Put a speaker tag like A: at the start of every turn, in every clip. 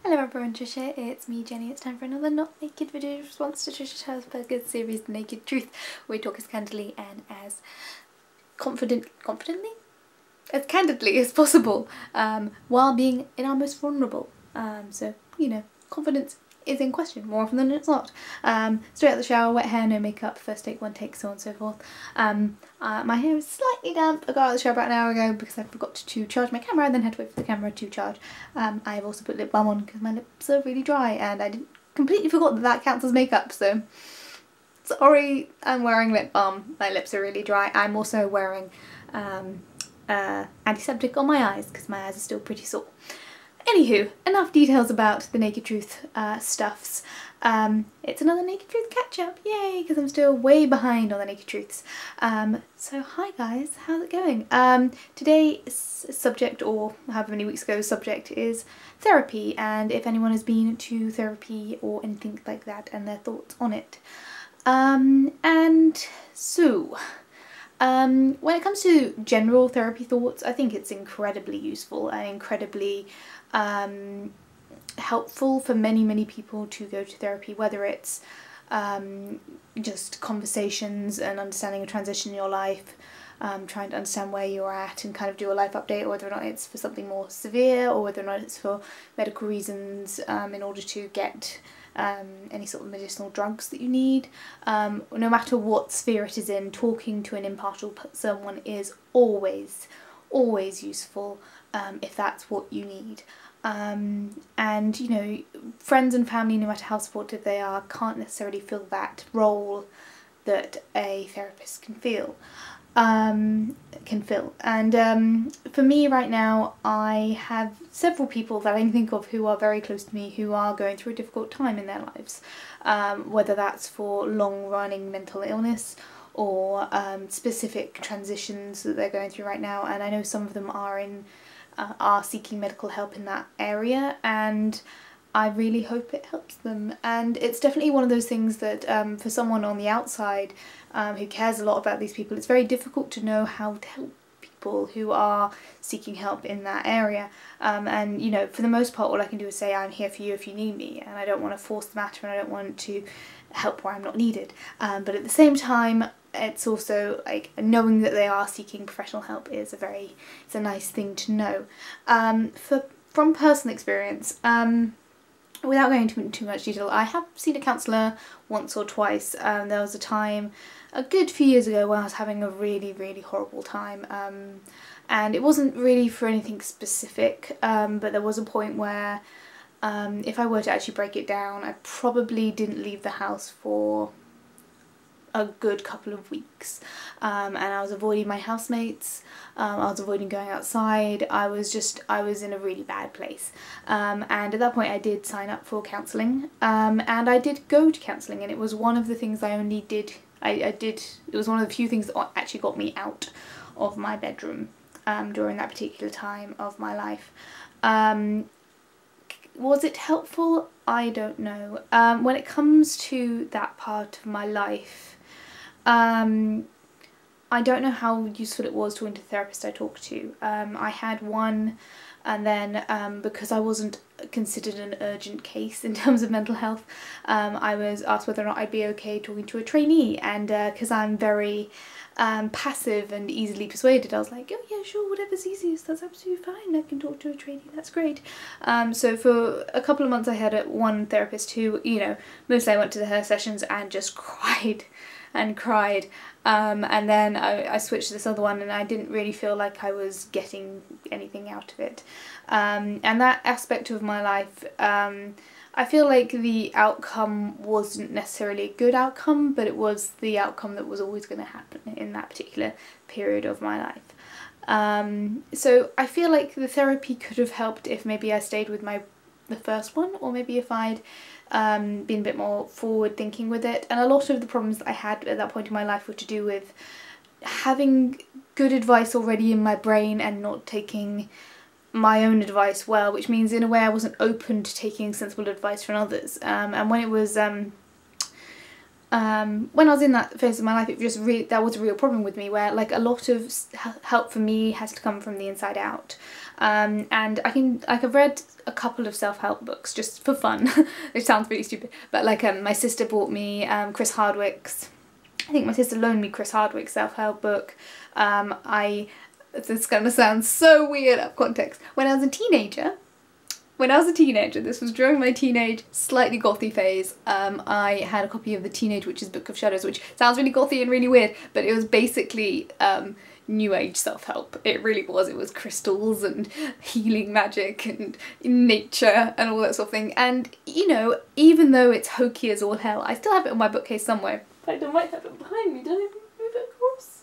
A: Hello everyone, Trisha, it's me Jenny. It's time for another Not Naked video in response to Trisha Telsberger's series The Naked Truth, where we talk as candidly and as candidly as possible, while being in our most vulnerable. So, you know, confidence is in question more often than it's not. Straight out the shower, wet hair, no makeup, first take, one take, so on and so forth. My hair is slightly damp. I got out of the shower about an hour ago because I forgot to charge my camera and then had to wait for the camera to charge. I've also put lip balm on because my lips are really dry and I completely forgot that that counts as makeup, so sorry, I'm wearing lip balm. My lips are really dry. I'm also wearing antiseptic on my eyes because my eyes are still pretty sore. Anywho, enough details about the Naked Truth stuffs. It's another Naked Truth catch-up, yay, because I'm still way behind on the Naked Truths. So hi guys, how's it going? Today's subject, or however many weeks ago subject, is therapy, and if anyone has been to therapy or anything like that and their thoughts on it. When it comes to general therapy thoughts, I think it's incredibly useful and incredibly helpful for many people to go to therapy, whether it's just conversations and understanding a transition in your life, trying to understand where you're at and kind of do a life update, or whether or not it's for something more severe, or whether or not it's for medical reasons, in order to get any sort of medicinal drugs that you need. No matter what sphere it is in, talking to an impartial someone is always useful, if that's what you need. And you know, friends and family, no matter how supportive they are, can't necessarily fill that role that a therapist can fill. And for me right now, I have several people that I can think of who are very close to me who are going through a difficult time in their lives, whether that's for long-running mental illness or specific transitions that they're going through right now, and I know some of them are seeking medical help in that area, and I really hope it helps them. And it's definitely one of those things that for someone on the outside who cares a lot about these people, it's very difficult to know how to help people who are seeking help in that area. And you know, for the most part, all I can do is say I'm here for you if you need me, and I don't want to force the matter and I don't want to help where I'm not needed. But at the same time, it's also like knowing that they are seeking professional help is it's a nice thing to know. From personal experience, without going into too much detail, I have seen a counsellor once or twice. There was a time a good few years ago when I was having a really horrible time, and it wasn't really for anything specific, but there was a point where if I were to actually break it down, I probably didn't leave the house for a good couple of weeks, and I was avoiding my housemates, I was avoiding going outside, I was in a really bad place, and at that point I did sign up for counselling, and I did go to counselling, and it was one of the things it was one of the few things that actually got me out of my bedroom during that particular time of my life. Was it helpful? I don't know. When it comes to that part of my life, I don't know how useful it was talking to the therapist I talked to. I had one, and then because I wasn't considered an urgent case in terms of mental health, I was asked whether or not I'd be okay talking to a trainee, and because I'm very passive and easily persuaded, I was like, oh yeah, sure, whatever's easiest, that's absolutely fine, I can talk to a trainee, that's great. So for a couple of months I had one therapist who, you know, mostly I went to her sessions and just cried and cried, and then I switched to this other one and I didn't really feel like I was getting anything out of it. And that aspect of my life, I feel like the outcome wasn't necessarily a good outcome, but it was the outcome that was always going to happen in that particular period of my life. So I feel like the therapy could have helped if maybe I stayed with the first one, or maybe if I'd been a bit more forward thinking with it. And a lot of the problems that I had at that point in my life were to do with having good advice already in my brain and not taking my own advice well, which means in a way I wasn't open to taking sensible advice from others. And when it was when I was in that phase of my life, that was a real problem with me, where like a lot of help for me has to come from the inside out. And I've read a couple of self-help books just for fun, which sounds really stupid, but like my sister bought me Chris Hardwick's, I think my sister loaned me Chris Hardwick's self-help book. This is gonna sound so weird out of context. When I was a teenager, this was during my teenage, slightly gothy phase, I had a copy of the Teenage Witch's Book of Shadows, which sounds really gothy and really weird, but it was basically New Age self-help. It really was. It was crystals and healing magic and nature and all that sort of thing. And, you know, even though it's hokey as all hell, I still have it on my bookcase somewhere. In fact, I might have it behind me. Did I move it across?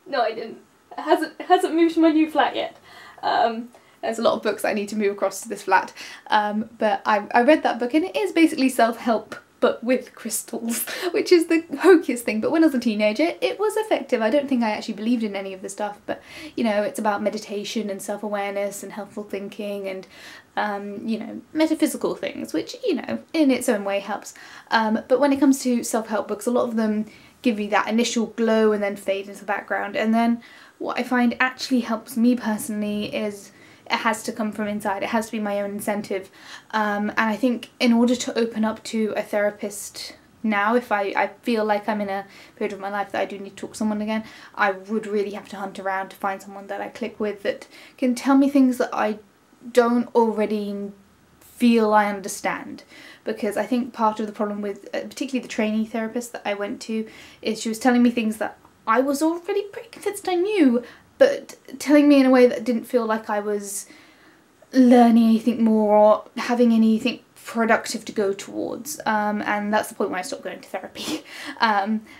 A: No, I didn't. It hasn't moved to my new flat yet. There's a lot of books I need to move across to this flat. But I read that book, and it is basically self-help but with crystals, which is the hokiest thing. But when I was a teenager, it was effective. I don't think I actually believed in any of the stuff, but you know, it's about meditation and self-awareness and helpful thinking and you know, metaphysical things, which, you know, in its own way helps. But when it comes to self-help books, a lot of them give you that initial glow and then fade into the background. And then what I find actually helps me personally is it has to come from inside. It has to be my own incentive. And I think in order to open up to a therapist now, if I feel like I'm in a period of my life that I do need to talk to someone again, I would really have to hunt around to find someone that I click with, that can tell me things that I don't already feel I understand. Because I think part of the problem with particularly the trainee therapist that I went to is she was telling me things that I was already pretty convinced I knew, but telling me in a way that didn't feel like I was learning anything more or having anything productive to go towards. And that's the point where I stopped going to therapy.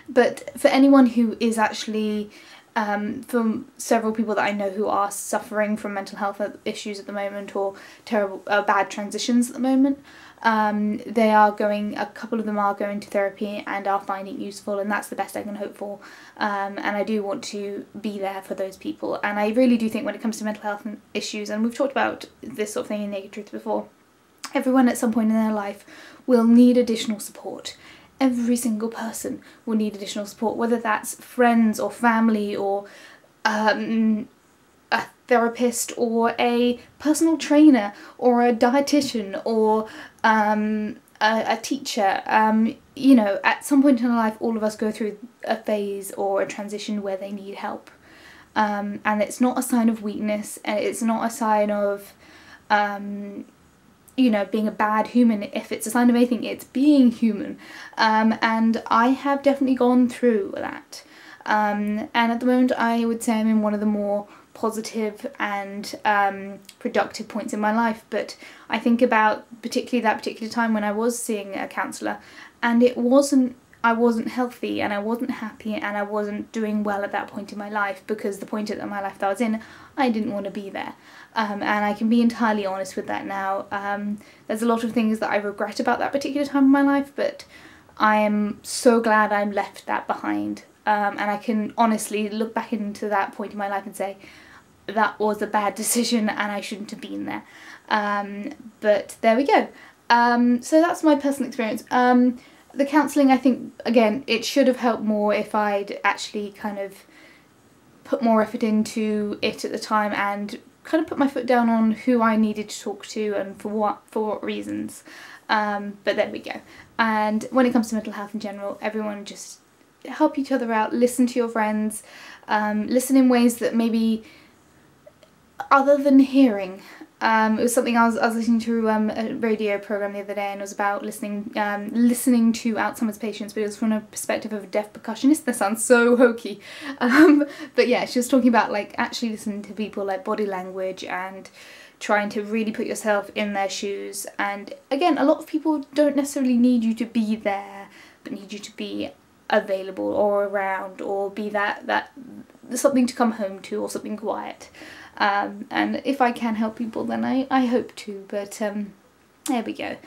A: But for anyone who is actually, from several people that I know who are suffering from mental health issues at the moment, or terrible, bad transitions at the moment, a couple of them are going to therapy and are finding it useful, and that's the best I can hope for. And I do want to be there for those people. And I really do think when it comes to mental health issues, and we've talked about this sort of thing in Naked Truth before, everyone at some point in their life will need additional support. Every single person will need additional support, whether that's friends or family or a therapist or a personal trainer or a dietitian or a teacher. You know, at some point in our life, all of us go through a phase or a transition where they need help. And it's not a sign of weakness, and it's not a sign of you know, being a bad human. If it's a sign of anything, it's being human. And I have definitely gone through that. And at the moment, I would say I'm in one of the more positive and productive points in my life. But I think about particularly that particular time when I was seeing a counsellor, and I wasn't healthy and I wasn't happy and I wasn't doing well at that point in my life, because the point in my life that I was in, I didn't want to be there. And I can be entirely honest with that now. There's a lot of things that I regret about that particular time in my life, but I am so glad I left that behind. And I can honestly look back into that point in my life and say, that was a bad decision and I shouldn't have been there. But there we go. So that's my personal experience. The counselling, I think, again, it should have helped more if I'd actually kind of put more effort into it at the time and kind of put my foot down on who I needed to talk to and for what reasons. But there we go. And when it comes to mental health in general, everyone just help each other out, listen to your friends, listen in ways that maybe other than hearing. It was something I was listening to a radio program the other day, and it was about listening to Alzheimer's patients, but it was from a perspective of a deaf percussionist. That sounds so hokey. But yeah, she was talking about like actually listening to people, like body language, and trying to really put yourself in their shoes. And again, a lot of people don't necessarily need you to be there, but need you to be available or around, or be that something to come home to, or something quiet. And if I can help people, then I hope to, but there we go.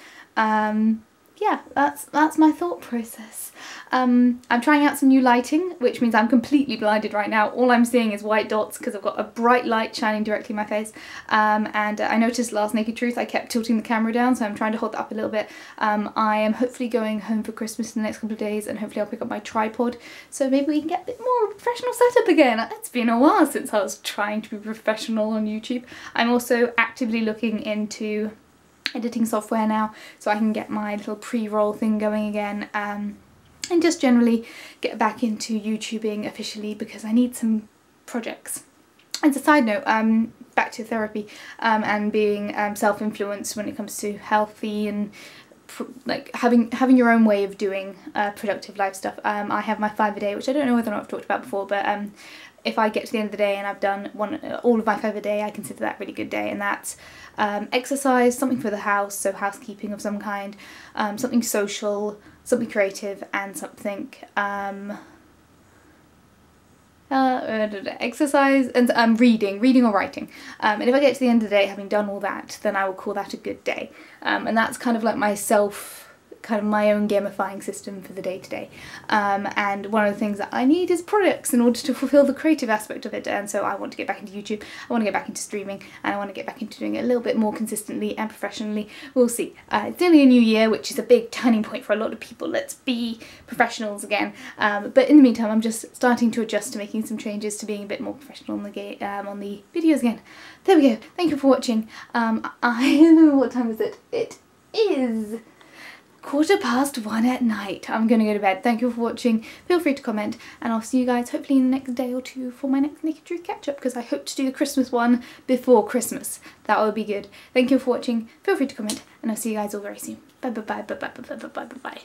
A: yeah, that's my thought process. I'm trying out some new lighting, which means I'm completely blinded right now. All I'm seeing is white dots because I've got a bright light shining directly in my face. And I noticed last Naked Truth I kept tilting the camera down, so I'm trying to hold that up a little bit. I am hopefully going home for Christmas in the next couple of days, and hopefully I'll pick up my tripod, so maybe we can get a bit more professional setup again. It's been a while since I was trying to be professional on YouTube. I'm also actively looking into editing software now, so I can get my little pre-roll thing going again, and just generally get back into YouTubing officially because I need some projects. As a side note, back to therapy and being self-influenced when it comes to healthy and like having your own way of doing productive life stuff. I have my 5-a-day, which I don't know whether or not I've talked about before, but if I get to the end of the day and I've done all of my 5-a-day, I consider that a really good day, and that's exercise, something for the house, so housekeeping of some kind, something social, something creative, and something exercise and reading or writing. And if I get to the end of the day having done all that, then I will call that a good day. And that's kind of like my own gamifying system for the day-to-day. And one of the things that I need is products in order to fulfill the creative aspect of it, and so I want to get back into YouTube, I want to get back into streaming, and I want to get back into doing it a little bit more consistently and professionally. We'll see. It's only a new year, which is a big turning point for a lot of people. Let's be professionals again. But in the meantime, I'm just starting to adjust to making some changes to being a bit more professional on the videos again. There we go. Thank you for watching. What time is it? It is 1:15 at night. I'm gonna go to bed. Thank you for watching. Feel free to comment, and I'll see you guys hopefully in the next day or two for my next Naked Truth catch up, because I hope to do the Christmas one before Christmas. That would be good. Thank you for watching. Feel free to comment, and I'll see you guys all very soon. Bye bye bye bye bye bye bye bye bye bye.